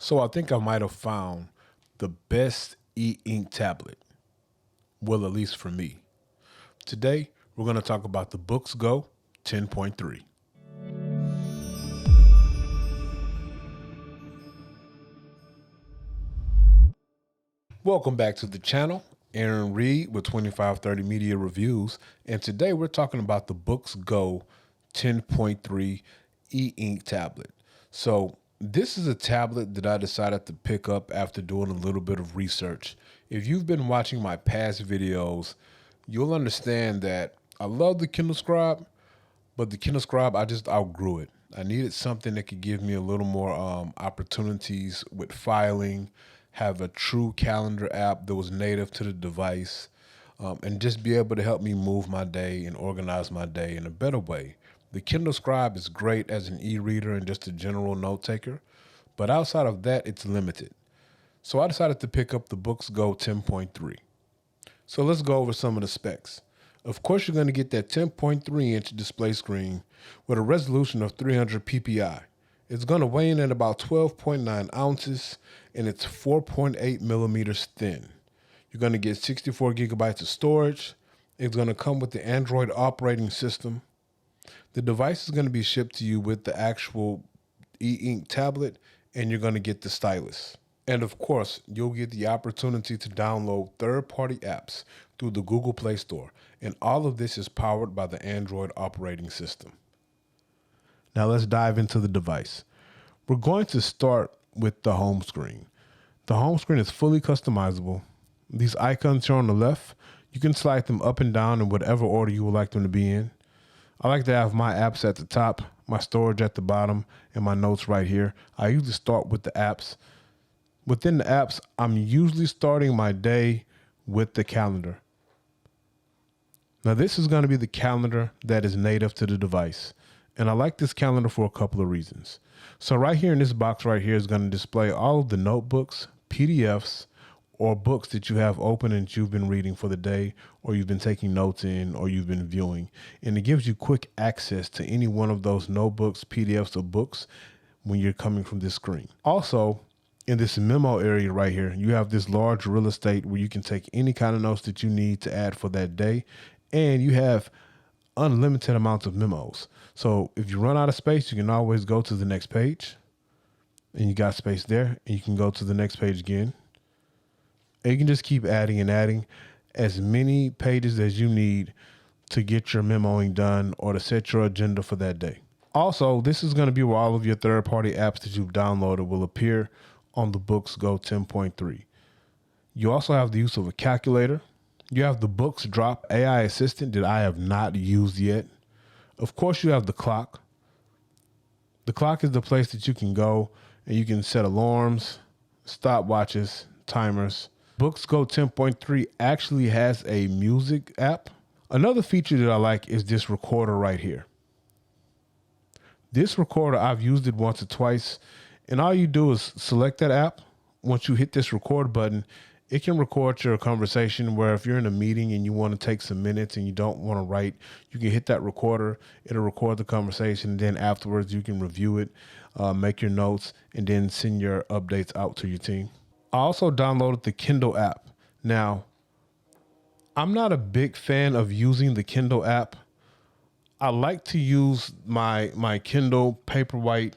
So I think I might have found the best e-ink tablet. Well, at least for me. Today, we're going to talk about the Boox Go 10.3. Welcome back to the channel. Aaron Reed with 2530 Media Reviews. And today we're talking about the Boox Go 10.3 e-ink tablet. So this is a tablet that I decided to pick up after doing a little bit of research. If you've been watching my past videos, you'll understand that I love the Kindle Scribe, but the Kindle Scribe, I just outgrew it. I needed something that could give me a little more opportunities with filing, have a true calendar app that was native to the device, and just be able to help me move my day and organize my day in a better way. The Kindle Scribe is great as an e-reader and just a general note taker, but outside of that, it's limited. So I decided to pick up the Boox Go 10.3. So let's go over some of the specs. Of course, you're going to get that 10.3-inch display screen with a resolution of 300 ppi. It's going to weigh in at about 12.9 ounces, and it's 4.8 millimeters thin. You're going to get 64 gigabytes of storage. It's going to come with the Android operating system. The device is going to be shipped to you with the actual e-ink tablet, and you're going to get the stylus. And of course, you'll get the opportunity to download third-party apps through the Google Play Store. And all of this is powered by the Android operating system. Now let's dive into the device. We're going to start with the home screen. The home screen is fully customizable. These icons here on the left, you can slide them up and down in whatever order you would like them to be in. I like to have my apps at the top, my storage at the bottom, and my notes right here. I usually start with the apps. Within the apps, I'm usually starting my day with the calendar. Now this is going to be the calendar that is native to the device. And I like this calendar for a couple of reasons. So right here in this box right here is going to display all of the notebooks, PDFs, or books that you have open and you've been reading for the day, or you've been taking notes in, or you've been viewing. And it gives you quick access to any one of those notebooks, PDFs, or books when you're coming from this screen. Also, in this memo area right here, you have this large real estate where you can take any kind of notes that you need to add for that day. And you have unlimited amounts of memos. So if you run out of space, you can always go to the next page, and you got space there, and you can go to the next page again. And you can just keep adding and adding as many pages as you need to get your memoing done or to set your agenda for that day. Also, this is going to be where all of your third-party apps that you've downloaded will appear on the Boox Go 10.3. You also have the use of a calculator. You have the Boox Drop AI assistant that I have not used yet. Of course, you have the clock. The clock is the place that you can go and you can set alarms, stopwatches, timers. Boox Go 10.3 actually has a music app. Another feature that I like is this recorder right here. This recorder, I've used it once or twice, and all you do is select that app. Once you hit this record button, it can record your conversation, where if you're in a meeting and you want to take some minutes and you don't want to write, you can hit that recorder. It'll record the conversation. And then afterwards, you can review it, make your notes, and then send your updates out to your team. I also downloaded the Kindle app. Now, I'm not a big fan of using the Kindle app. I like to use my Kindle Paperwhite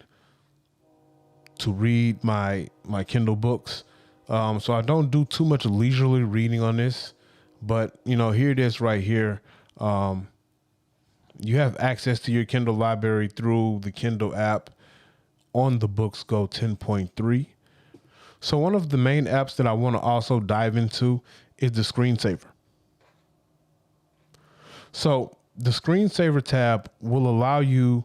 to read my Kindle books. So I don't do too much leisurely reading on this, but here it is right here. You have access to your Kindle library through the Kindle app on the Boox Go 10.3. So one of the main apps that I want to also dive into is the screensaver. So the screensaver tab will allow you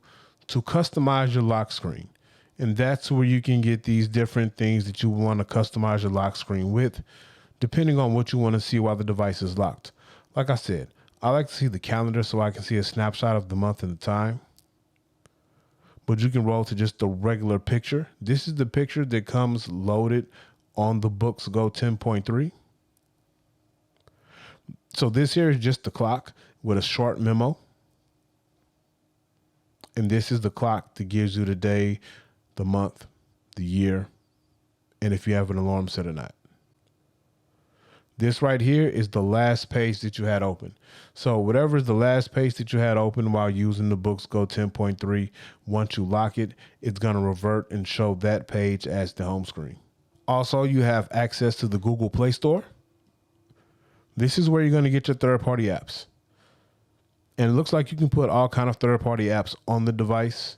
to customize your lock screen. And that's where you can get these different things that you want to customize your lock screen with, depending on what you want to see while the device is locked. Like I said, I like to see the calendar so I can see a snapshot of the month and the time. But you can roll to just the regular picture. This is the picture that comes loaded on the Boox Go 10.3. So this here is just the clock with a short memo. And this is the clock that gives you the day, the month, the year, and if you have an alarm set or not. This right here is the last page that you had open. So whatever is the last page that you had open while using the Boox Go 10.3, once you lock it, it's going to revert and show that page as the home screen. Also, you have access to the Google Play Store. This is where you're going to get your third-party apps. And it looks like you can put all kind of third-party apps on the device.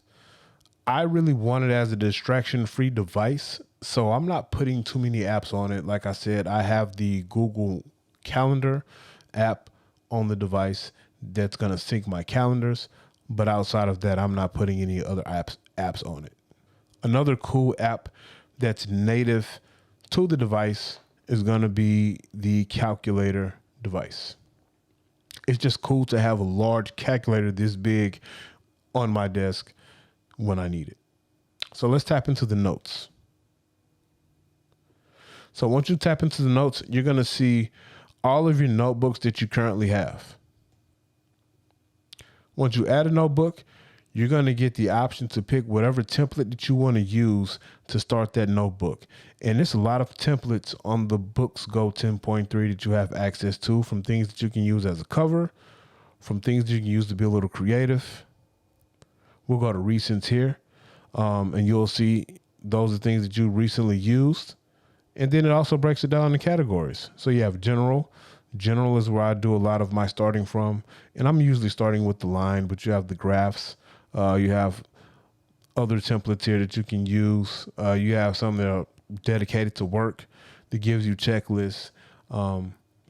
I really want it as a distraction-free device, so I'm not putting too many apps on it. Like I said, I have the Google Calendar app on the device that's going to sync my calendars, but outside of that, I'm not putting any other apps on it. Another cool app that's native to the device is going to be the calculator device. It's just cool to have a large calculator this big on my desk when I need it. So let's tap into the notes. So once you tap into the notes, you're going to see all of your notebooks that you currently have. Once you add a notebook, you're going to get the option to pick whatever template that you want to use to start that notebook. And there's a lot of templates on the Boox Go 10.3 that you have access to, from things that you can use as a cover, from things that you can use to be a little creative. We'll go to recents here, and you'll see those are things that you recently used. And then it also breaks it down into categories. So you have general. General is where I do a lot of my starting from. And I'm usually starting with the line, but you have the graphs. You have other templates here that you can use. You have some that are dedicated to work that gives you checklists,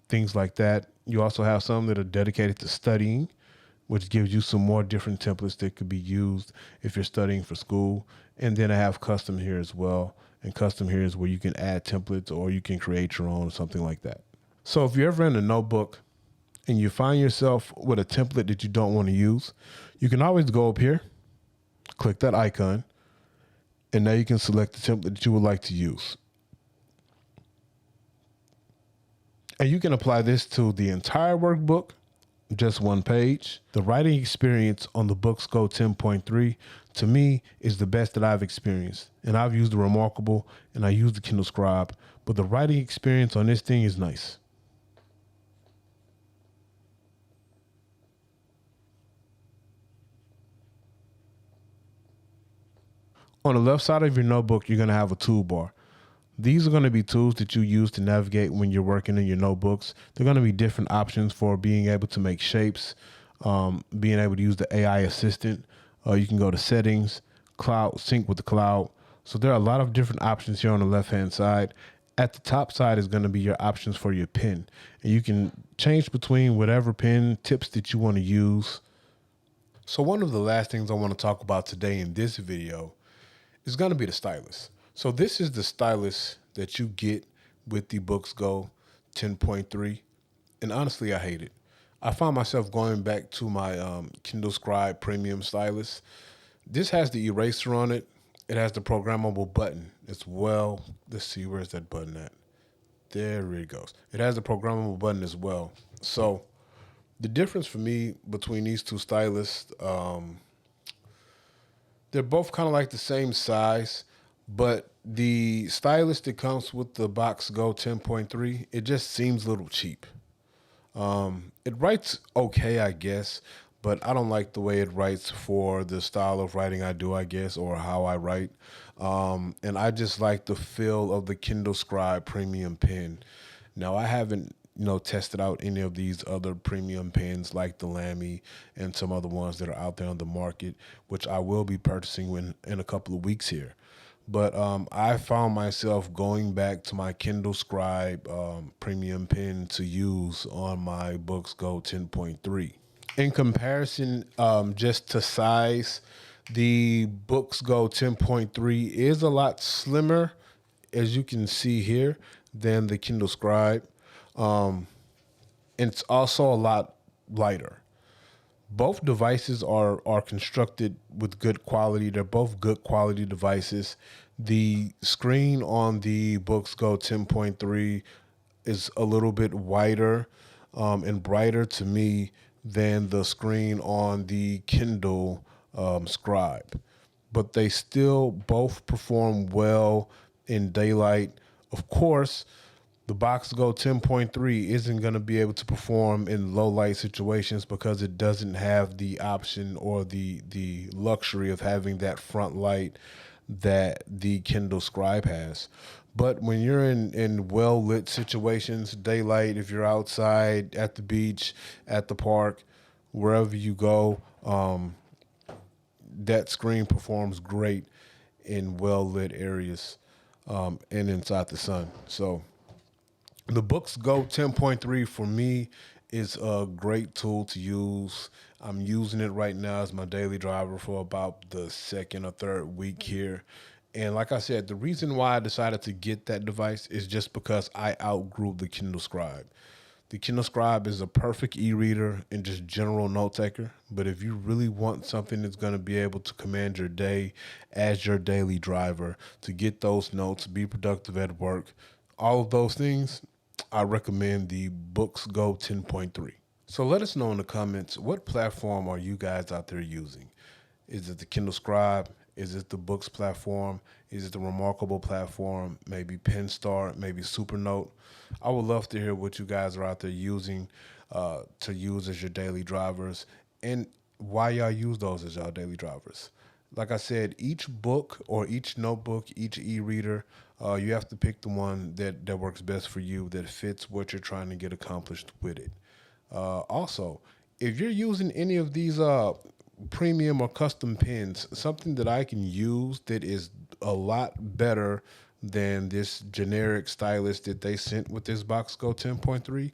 things like that. You also have some that are dedicated to studying, which gives you some more different templates that could be used if you're studying for school. And then I have custom here as well. And custom here is where you can add templates or you can create your own or something like that. So if you're ever in a notebook and you find yourself with a template that you don't want to use, you can always go up here, click that icon, and now you can select the template that you would like to use. And you can apply this to the entire workbook, just one page. The writing experience on the Boox Go 10.3 to me is the best that I've experienced. And I've used the Remarkable and I use the Kindle Scribe, but the writing experience on this thing is nice. On the left side of your notebook, you're going to have a toolbar. These are going to be tools that you use to navigate when you're working in your notebooks. They're going to be different options for being able to make shapes, being able to use the AI assistant. You can go to settings, cloud, sync with the cloud. So there are a lot of different options here on the left-hand side. At the top side is going to be your options for your pen. And you can change between whatever pen tips that you want to use. So one of the last things I want to talk about today in this video is going to be the stylus. So this is the stylus that you get with the Boox Go 10.3. And honestly, I hate it. I found myself going back to my Kindle Scribe premium stylus. This has the eraser on it. It has the programmable button as well. Let's see, where's that button at? There it goes. It has the programmable button as well. So the difference for me between these two stylus, they're both kind of like the same size, but the stylus that comes with the Boox Go 10.3, it just seems a little cheap. It writes okay, I guess, but I don't like the way it writes for the style of writing I do, I guess, or how I write. And I just like the feel of the Kindle Scribe premium pen. Now, I haven't, tested out any of these other premium pens like the Lamy and some other ones that are out there on the market, which I will be purchasing in a couple of weeks here. But I found myself going back to my Kindle Scribe premium pen to use on my Boox Go 10.3. In comparison, just to size, the Boox Go 10.3 is a lot slimmer, as you can see here, than the Kindle Scribe. It's also a lot lighter. Both devices are constructed with good quality. They're both good quality devices. The screen on the Boox Go 10.3 is a little bit wider and brighter to me than the screen on the Kindle Scribe. But they still both perform well in daylight. Of course, the Boox Go 10.3 isn't going to be able to perform in low light situations because it doesn't have the option or the luxury of having that front light that the Kindle Scribe has. But when you're in well lit situations, daylight, if you're outside at the beach, at the park, wherever you go, that screen performs great in well lit areas and inside the sun. So the Boox Go 10.3 for me is a great tool to use. I'm using it right now as my daily driver for about the second or third week here. And like I said, the reason why I decided to get that device is just because I outgrew the Kindle Scribe. The Kindle Scribe is a perfect e-reader and just general note taker. But if you really want something that's going to be able to command your day as your daily driver, to get those notes, be productive at work, all of those things, I recommend the Boox Go 10.3. So let us know in the comments, what platform are you guys out there using? Is it the Kindle Scribe? Is it the Books platform? Is it the Remarkable platform? Maybe PenStar, maybe Supernote? I would love to hear what you guys are out there using to use as your daily drivers and why y'all use those as y'all daily drivers. Like I said, each book or each notebook, each e-reader, you have to pick the one that works best for you, that fits what you're trying to get accomplished with it. Also, if you're using any of these premium or custom pens, something that I can use that is a lot better than this generic stylus that they sent with this Boox Go 10.3,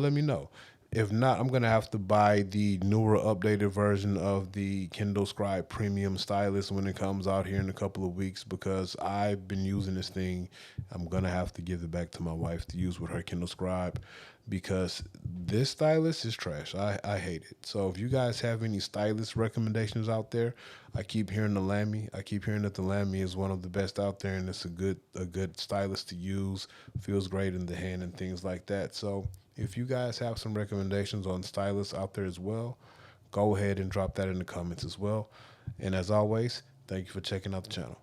let me know. If not, I'm going to have to buy the newer, updated version of the Kindle Scribe Premium Stylus when it comes out here in a couple of weeks because I've been using this thing. I'm going to have to give it back to my wife to use with her Kindle Scribe because this stylus is trash. I hate it. So if you guys have any stylus recommendations out there, I keep hearing the Lamy. I keep hearing that the Lamy is one of the best out there and it's a good stylus to use. Feels great in the hand and things like that. So if you guys have some recommendations on stylus out there as well, go ahead and drop that in the comments as well. And as always, thank you for checking out the channel.